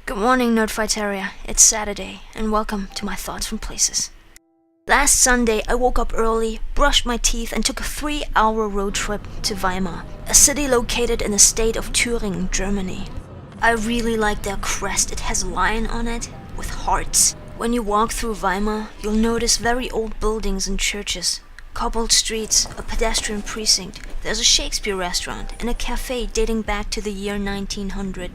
Good morning, Nerdfighteria. It's Saturday, and welcome to my thoughts from places. Last Sunday, I woke up early, brushed my teeth, and took a 3-hour road trip to Weimar, a city located in the state of Thüringen, Germany. I really like their crest. It has a lion on it, with hearts. When you walk through Weimar, you'll notice very old buildings and churches, cobbled streets, a pedestrian precinct. There's a Shakespeare restaurant, and a cafe dating back to the year 1900.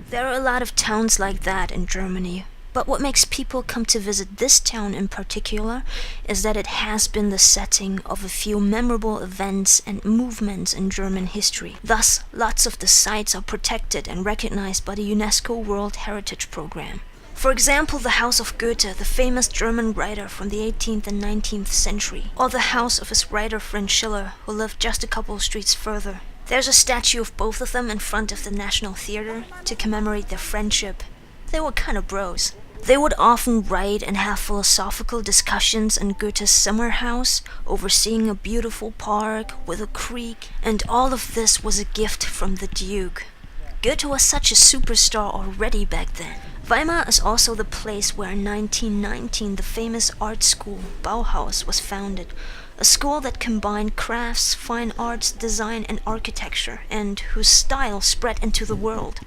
There are a lot of towns like that in Germany, but what makes people come to visit this town in particular is that it has been the setting of a few memorable events and movements in German history. Thus, lots of the sites are protected and recognized by the UNESCO World Heritage Program. For example, the house of Goethe, the famous German writer from the 18th and 19th century, or the house of his writer friend Schiller, who lived just a couple of streets further. There's a statue of both of them in front of the National Theatre to commemorate their friendship. They were kind of bros. They would often write and have philosophical discussions in Goethe's summer house, overseeing a beautiful park with a creek, and all of this was a gift from the Duke. Goethe was such a superstar already back then. Weimar is also the place where in 1919 the famous art school Bauhaus was founded, a school that combined crafts, fine arts, design and architecture, and whose style spread into the world.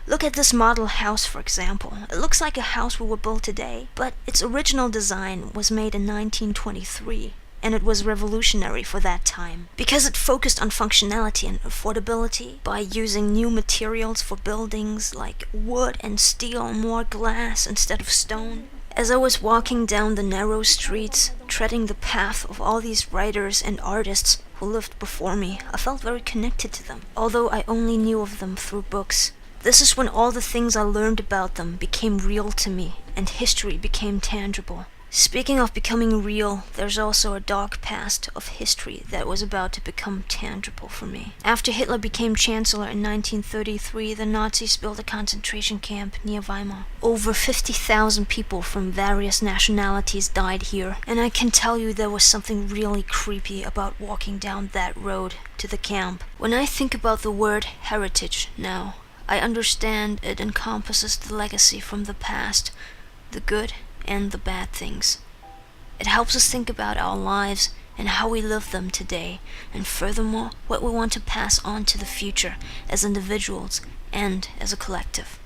Look at this model house, for example. It looks like a house we would build today, but its original design was made in 1923. And it was revolutionary for that time, because it focused on functionality and affordability by using new materials for buildings like wood and steel, more glass instead of stone. As I was walking down the narrow streets, treading the path of all these writers and artists who lived before me, I felt very connected to them, although I only knew of them through books. This is when all the things I learned about them became real to me, and history became tangible. Speaking of becoming real, there's also a dark past of history that was about to become tangible for me. After Hitler became chancellor in 1933, the Nazis built a concentration camp near Weimar. Over 50,000 people from various nationalities died here, and I can tell you there was something really creepy about walking down that road to the camp. When I think about the word heritage now, I understand it encompasses the legacy from the past, the good and the bad things. It helps us think about our lives and how we live them today, and furthermore, what we want to pass on to the future as individuals and as a collective.